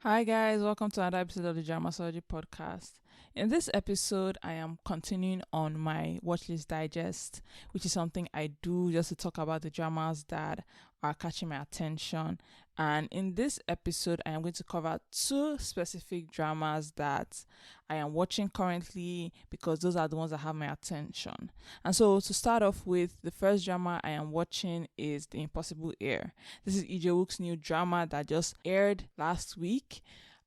Hi guys, welcome to another episode of the Dramasology podcast. In this episode, I am continuing on my Watchlist digest, which is something I do just to talk about the dramas that are catching my attention. And in this episode, I am going to cover two specific dramas that I am watching currently because those are the ones that have my attention. And so to start off with, the first drama I am watching is The Impossible Heir. This is Lee Jae Wook's new drama that just aired last week.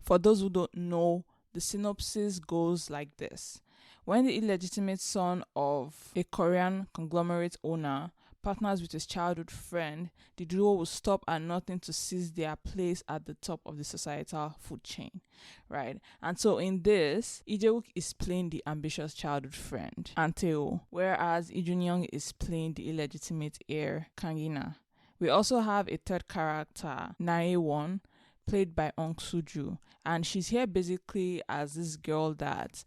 For those who don't know, the synopsis goes like this. When the illegitimate son of a Korean conglomerate owner partners with his childhood friend, the duo will stop at nothing to seize their place at the top of the societal food chain, right? And so in this, Lee Jae Wook is playing the ambitious childhood friend, Anteo, whereas Lee Jun Young is playing the illegitimate heir, Kangina. We also have a third character, Nae Won, played by Ong Soo-ju, and she's here basically as this girl that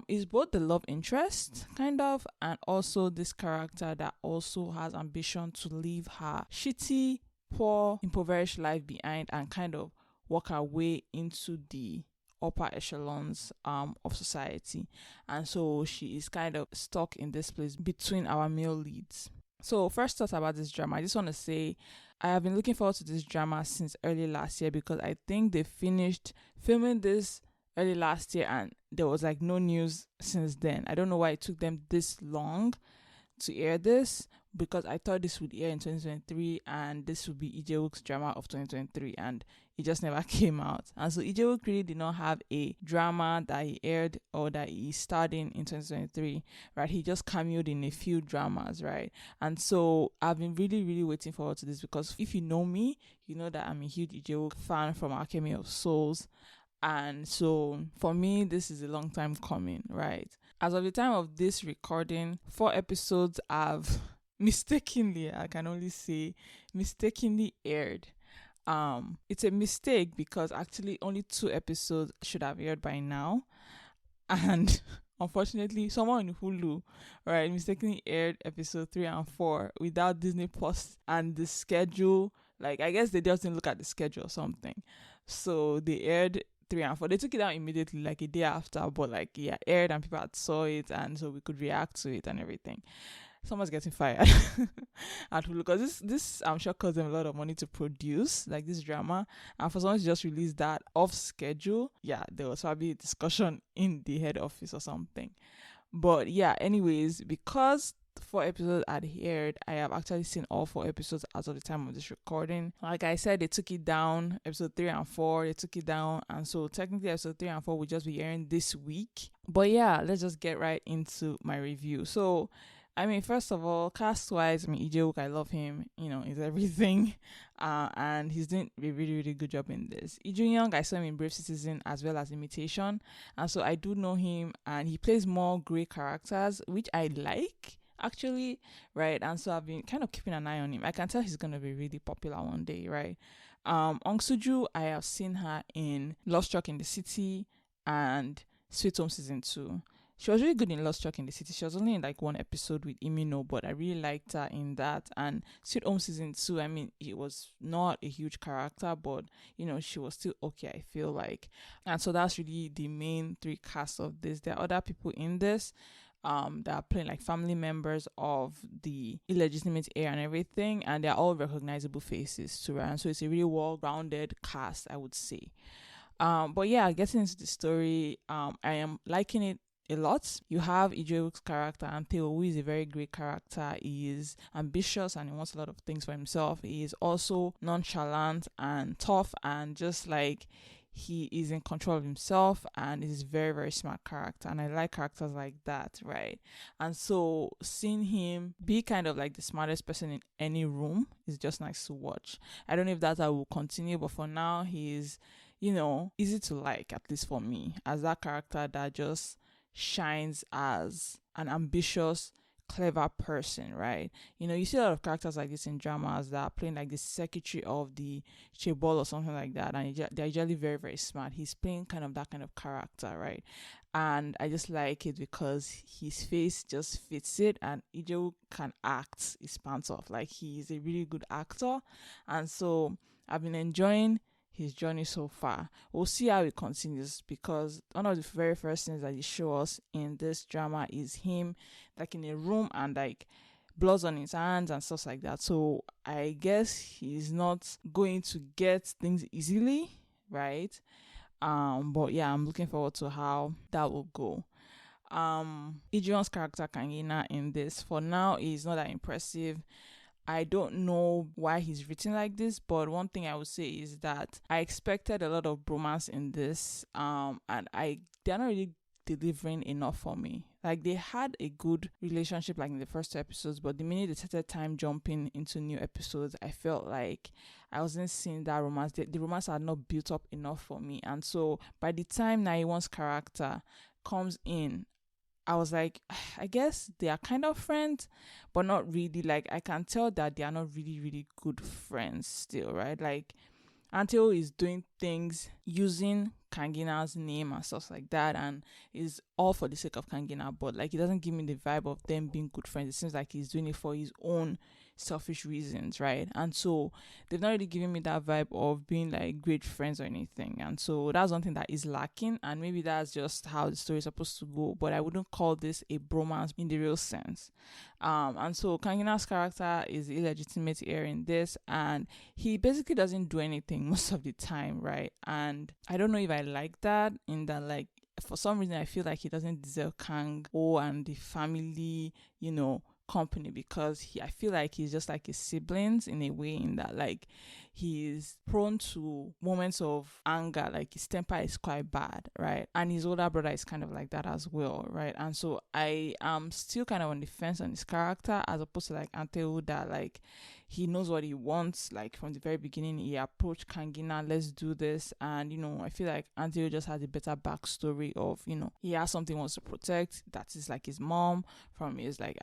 is both the love interest kind of and also this character that also has ambition to leave her shitty, poor, impoverished life behind and kind of work her way into the upper echelons of society. And so she is kind of stuck in this place between our male leads. So first thoughts about this drama, I just want to say I have been looking forward to this drama since early last year because I think they finished filming this early last year and there was like no news since then. I don't know why it took them this long to air this because I thought this would air in 2023 and this would be Lee Jae Wook's drama of 2023 and it just never came out. And so Lee Jae Wook really did not have a drama that he aired or that he starred in 2023, right? He just cameoed in a few dramas, right? And so I've been really waiting forward to this because if you know me, you know that I'm a huge Lee Jae Wook fan from Alchemy of Souls. And so for me, this is a long time coming, right? As of the time of this recording, 4 episodes have mistakenly, I can only say, mistakenly aired. It's a mistake because actually only 2 episodes should have aired by now. And unfortunately, someone in Hulu, right, mistakenly aired episode 3 and 4 without Disney Plus and the schedule. Like, I guess they just didn't look at the schedule or something. So they aired 3 and 4. They took it out immediately, like a day after, but like yeah, aired and people had saw it, and so we could react to it and everything. Someone's getting fired at Hulu because this I'm sure cost them a lot of money to produce like this drama, and for someone to just release that off schedule, yeah, there was probably a discussion in the head office or something. But yeah, anyways, because 4 episodes had aired, I have actually seen all 4 episodes as of the time of this recording. Like I said, they took it down, episode 3 and 4, they took it down, and so technically episode 3 and 4 will just be airing this week. But yeah, let's just get right into my review. So I mean, first of all, cast-wise, I mean, Lee Jae Wook, I love him. You know, he's everything. And he's doing a really good job in this. Lee Jun Young, I saw him in Brave Citizen as well as Imitation. And so I do know him. And he plays more great characters, which I like, actually, right? And so I've been kind of keeping an eye on him. I can tell he's going to be really popular one day, right? Ong Soo-ju, I have seen her in Love Struck in the City and Sweet Home Season 2. She was really good in Lost Truck in the City. She was only in like 1 episode with Imino, but I really liked her in that. And Sweet Home Season 2, I mean, it was not a huge character, but, you know, she was still okay, I feel like. And so that's really the main 3 casts of this. There are other people in this that are playing like family members of the illegitimate heir and everything. And they're all recognizable faces too, right? And so it's a really well-rounded cast, I would say. But yeah, getting into the story, I am liking it a lot. You have Lee Jae Wook's character Anteo, who is a very great character. He is ambitious and he wants a lot of things for himself. He is also nonchalant and tough and just like he is in control of himself and is very smart character, and I like characters like that, right? And so seeing him be kind of like the smartest person in any room is just nice to watch. I don't know if that will continue, but for now he is, you know, easy to like, at least for me, as that character that just shines as an ambitious, clever person, right? You know, you see a lot of characters like this in dramas that are playing like the secretary of the chaebol or something like that, and they're usually very smart. He's playing kind of that kind of character, right? And I just like it because his face just fits it, and Lee Jae Wook can act his pants off. Like, he's a really good actor, and so I've been enjoying his journey so far. We'll see how it continues, because one of the very first things that he shows us in this drama is him like in a room and like blood on his hands and stuff like that. So I guess he's not going to get things easily, right? But yeah, I'm looking forward to how that will go. Ijeon's character Kangina in this for now is not that impressive. I don't know why he's written like this, but one thing I would say is that I expected a lot of bromance in this, and they're not really delivering enough for me. Like, they had a good relationship like in the first 2 episodes, but the minute they started time jumping into new episodes, I felt like I wasn't seeing that romance. The romance had not built up enough for me, and so by the time Naiwon's character comes in, I was like, I guess they are kind of friends, but not really. Like, I can tell that they are not really, really good friends still, right? Like, Anteo is doing things using Kangina's name and stuff like that, and is all for the sake of Kangina, but like, it doesn't give me the vibe of them being good friends. It seems like he's doing it for his own selfish reasons, right? And so they've not really given me that vibe of being like great friends or anything, and so that's one thing that is lacking, and maybe that's just how the story is supposed to go, but I wouldn't call this a bromance in the real sense. And so Kangina's character is the illegitimate heir in this, and he basically doesn't do anything most of the time, right? And I don't know if I like that, in that, like, for some reason I feel like he doesn't deserve Kang O and the family, company, because I feel like he's just like his siblings in a way, in that like he's prone to moments of anger, like his temper is quite bad, right? And his older brother is kind of like that as well, right? And so I am still kind of on the fence on his character, as opposed to like Anteo, that like he knows what he wants. Like from the very beginning, he approached Kangina, let's do this. And I feel like Anteo just has a better backstory of, he has something he wants to protect, that is like his mom from his like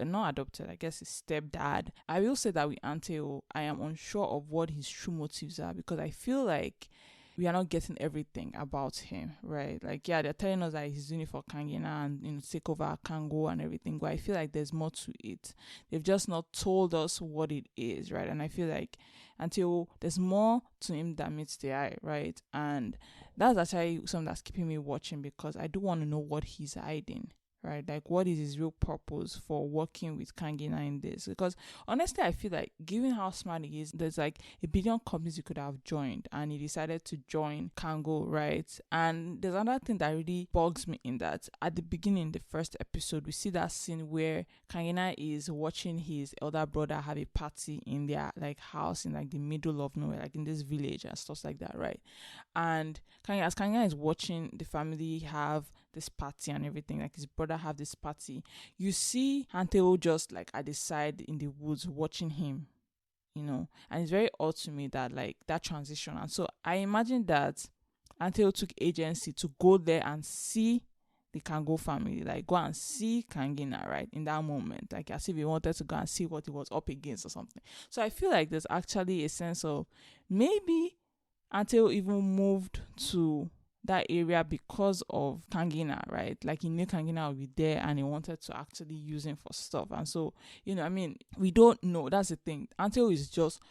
not adopted, I guess his stepdad. I will say that with Anteo, I am unsure of what his true motives are, because I feel like we are not getting everything about him, right? Like, yeah, they're telling us that he's doing it for Kangina and take over Kango and everything, but I feel like there's more to it. They've just not told us what it is, right? And I feel like until there's more to him that meets the eye, right? And that's actually something that's keeping me watching, because I do want to know what he's hiding, right? Like, what is his real purpose for working with Kangina in this? Because honestly, I feel like, given how smart he is, there's like a billion companies he could have joined, and he decided to join Kango, right? And there's another thing that really bugs me, in that at the beginning, the first episode, we see that scene where Kangina is watching his elder brother have a party in their like house in like the middle of nowhere, like in this village and stuff like that, right? And as Kangina is watching the family have this party and everything, like his brother have this party, you see Anteo just like at the side in the woods watching him, and it's very odd to me, that like that transition. And so I imagine that Anteo took agency to go there and see the Kango family, like go and see Kangina, right, in that moment, like as if he wanted to go and see what he was up against or something. So I feel like there's actually a sense of maybe Anteo even moved to that area because of Kangina, right? Like he knew Kangina would be there and he wanted to actually use him for stuff. And so, we don't know. That's the thing. Anteo is just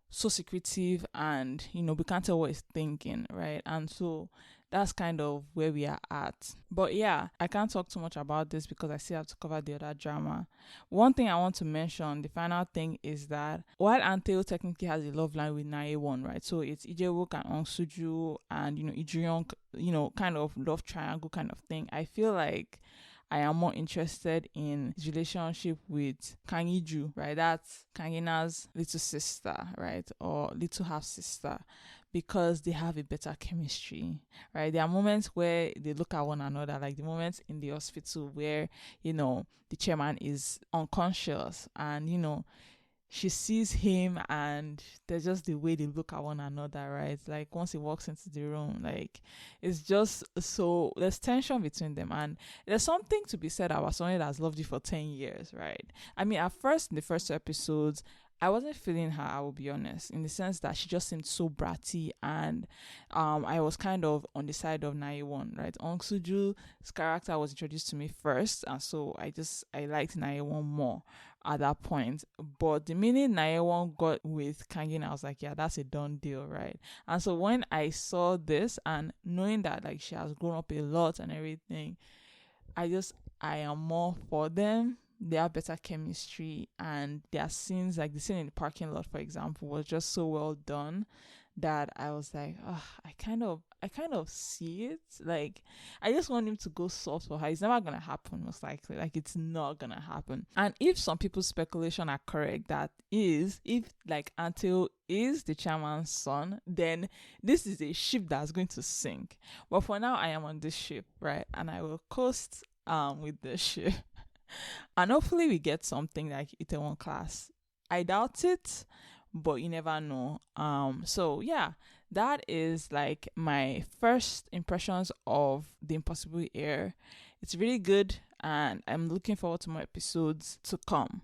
so secretive, and we can't tell what he's thinking, right? And so that's kind of where we are at. But yeah, I can't talk too much about this because I still have to cover the other drama. One thing I want to mention, the final thing, is that while Anteo technically has a love line with Naewon, right? So it's Lee Jae Wook and Ong Suju and Ijeon, kind of love triangle kind of thing. I feel like I am more interested in his relationship with Kang Iju, right? That's Kangina's little sister, right? Or little half sister, because they have a better chemistry, right? There are moments where they look at one another, like the moments in the hospital where, the chairman is unconscious and, she sees him, and there's just the way they look at one another, right? Like once he walks into the room, like it's just so there's tension between them, and there's something to be said about someone that's loved you for 10 years, right? I mean, at first in the first 2 episodes, I wasn't feeling her, I will be honest, in the sense that she just seemed so bratty, and I was kind of on the side of Naewon, right? Ong Suju's character was introduced to me first, and so I liked Naewon more at that point. But the minute Naewon got with Kangin, I was like, yeah, that's a done deal, right? And so when I saw this and knowing that like she has grown up a lot and everything, I am more for them. They have better chemistry, and their scenes, like the scene in the parking lot, for example, was just so well done that I was like, oh, I kind of see it. Like, I just want him to go soft for her. It's never gonna happen, most likely. Like, it's not gonna happen. And if some people's speculation are correct, if like Anteo is the chairman's son, then this is a ship that's going to sink. But for now, I am on this ship, right? And I will coast with the ship. And hopefully we get something like Itaewon Class. I doubt it, but you never know. So yeah, that is like my first impressions of The Impossible Heir. It's really good, and I'm looking forward to more episodes to come.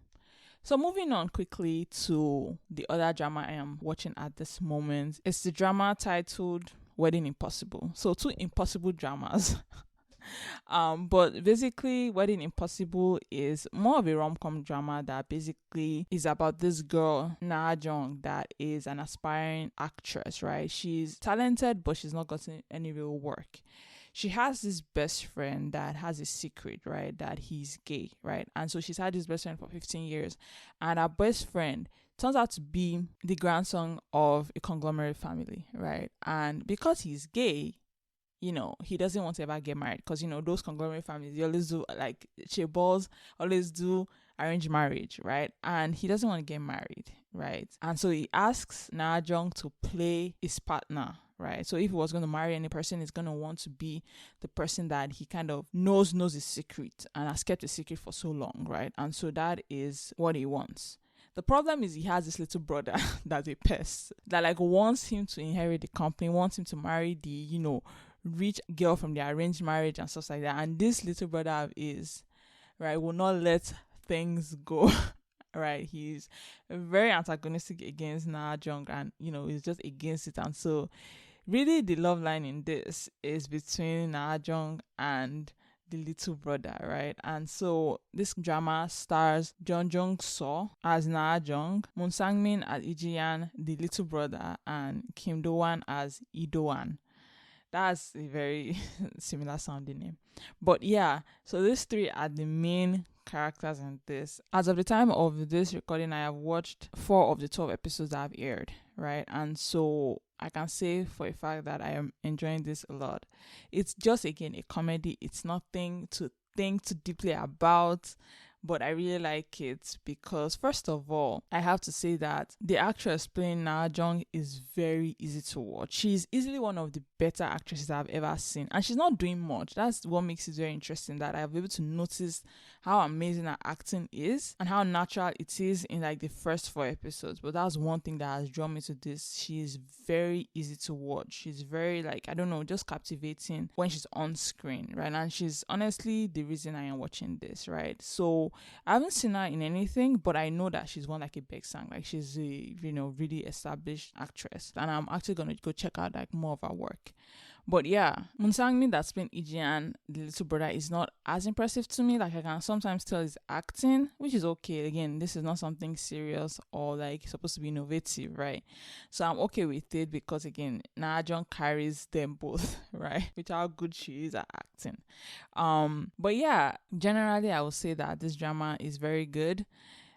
So moving on quickly to the other drama I am watching at this moment. It's the drama titled Wedding Impossible. So 2 impossible dramas. But basically Wedding Impossible is more of a rom-com drama that basically is about this girl Na Jong that is an aspiring actress, right? She's talented, but she's not gotten any real work. She has this best friend that has a secret, right? That he's gay, right? And so she's had this best friend for 15 years, and her best friend turns out to be the grandson of a conglomerate family, right? And because he's gay, he doesn't want to ever get married because, those conglomerate families, they always do, like, chaebols always do arranged marriage, right? And he doesn't want to get married, right? And so he asks Na Jong to play his partner, right? So if he was going to marry any person, he's going to want to be the person that he kind of knows his secret and has kept a secret for so long, right? And so that is what he wants. The problem is he has this little brother that's a pest that, like, wants him to inherit the company, wants him to marry the, rich girl from the arranged marriage and stuff like that. And this little brother will not let things go. Right, he's very antagonistic against Na Jong, and he's just against it. And so really the love line in this is between Na Jong and the little brother, right? And so this drama stars Jeon Jong Seo as Na Jong, Moon Sang-min as Ijian, the little brother, and Kim Do-wan as Ido-wan. That's a very similar sounding name. But yeah, so these 3 are the main characters in this. As of the time of this recording, I have watched 4 of the 12 episodes that have aired, right? And so I can say for a fact that I am enjoying this a lot. It's just, again, a comedy. It's nothing to think too deeply about, but I really like it because, first of all, I have to say that the actress playing Na Jong is very easy to watch. She's easily one of the better actresses I've ever seen, and she's not doing much. That's what makes it very interesting, that I've been able to notice how amazing her acting is and how natural it is in like the first 4 episodes. But that's one thing that has drawn me to this. She is very easy to watch. She's very, like, I don't know, just captivating when she's on screen, right? And she's honestly the reason I am watching this, right? So I haven't seen her in anything, but I know that she's won like a big sang. Like, she's a really established actress, and I'm actually gonna go check out like more of her work. But yeah, Moon Sang-min that's been Ijian, the little brother, is not as impressive to me. Like, I can sometimes tell he's acting, which is okay. Again, this is not something serious or like supposed to be innovative, right? So I'm okay with it because, again, Na Jong carries them both, right? With how good she is at acting. But yeah, generally I would say that this drama is very good.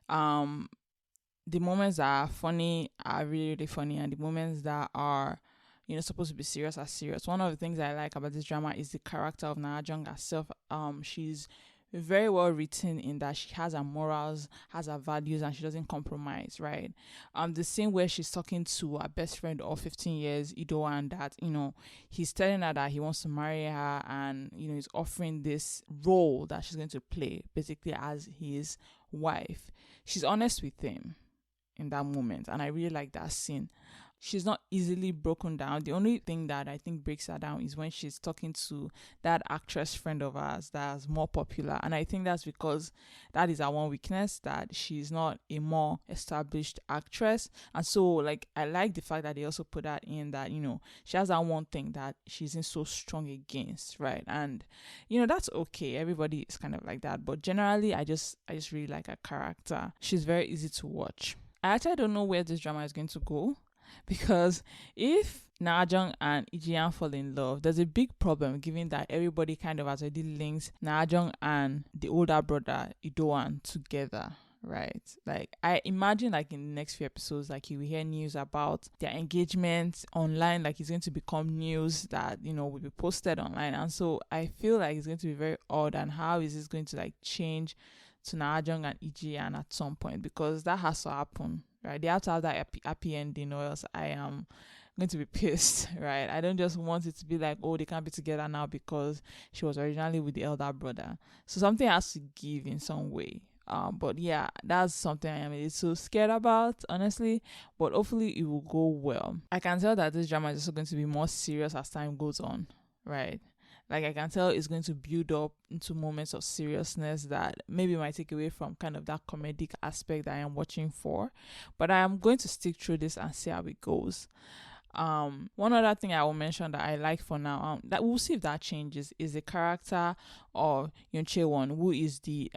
The moments that are funny are really, really funny, and the moments that are supposed to be serious are serious. One of the things I like about this drama is the character of Na Jong herself. She's very well written in that she has her morals, has her values, and she doesn't compromise, right? The same way she's talking to her best friend of 15 years, Ido, and that, he's telling her that he wants to marry her, and, he's offering this role that she's going to play, basically as his wife. She's honest with him in that moment, and I really like that scene. she's not easily broken down. The only thing that I think breaks her down is when she's talking to that actress friend of ours that's more popular. And I think that's because that is her one weakness, that she's not a more established actress. And so, like, I like the fact that they also put that in, that, you know, she has that one thing that she isn't so strong against, right? And, you know, that's okay. Everybody is kind of like that. But generally, I just really like her character. She's very easy to watch. I actually don't know where this drama is going to go, because if Na-jung and Lee fall in love, there's a big problem, given that everybody kind of has already links Na-jung and the older brother Idoan together, right? Like, I imagine, like, in the next few episodes, like, you will hear news about their engagement online, like it's going to become news that, you know, will be posted online. And so I feel like it's going to be very odd, and how is this going to, like, change to Na-jung and Ijian at some point, because that has to happen, right? They have to have that happy ending, or else I am going to be pissed, right? I don't just want it to be like, oh, they can't be together now because she was originally with the elder brother. So something has to give in some way. But yeah, that's something I am a little scared about, honestly. But hopefully it will go well. I can tell that this drama is also going to be more serious as time goes on, right? Like, I can tell it's going to build up into moments of seriousness that maybe might take away from kind of that comedic aspect that I am watching for. But I am going to stick through this and see how it goes. One other thing I will mention that I like for now, that we'll see if that changes, is the character of Jeon Jong, who is the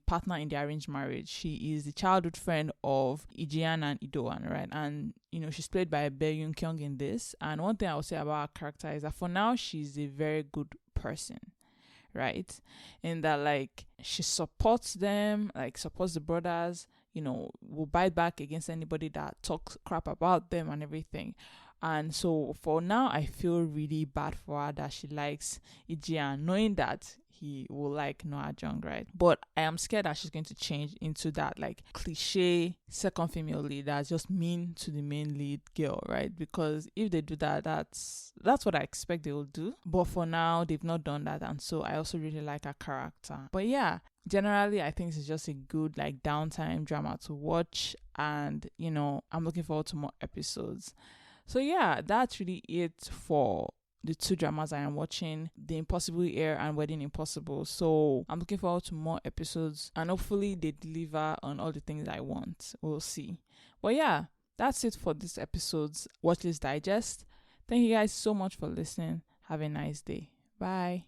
partner in the arranged marriage. She is the childhood friend of Ijian and Idoan, right? And, you know, she's played by Bae Yoon Kyung in this. And one thing I will say about her character is that for now, she's a very good person, right? In that, like, she supports them, like, supports the brothers, you know, will bite back against anybody that talks crap about them and everything. And so for now, I feel really bad for her that she likes Ijian, knowing that he will like Noah Jung, right? But I am scared that she's going to change into that, like, cliche second female lead that's just mean to the main lead girl, right? Because if they do that, that's what I expect they will do. But for now, they've not done that, and so I also really like her character. But yeah, generally, I think it's just a good, like, downtime drama to watch, and, you know, I'm looking forward to more episodes. So yeah, that's really it for the two dramas I am watching, The Impossible Heir and Wedding Impossible. So I'm looking forward to more episodes, and hopefully they deliver on all the things I want. We'll see. But yeah, that's it for this episode's Watchlist Digest. Thank you guys so much for listening. Have a nice day. Bye.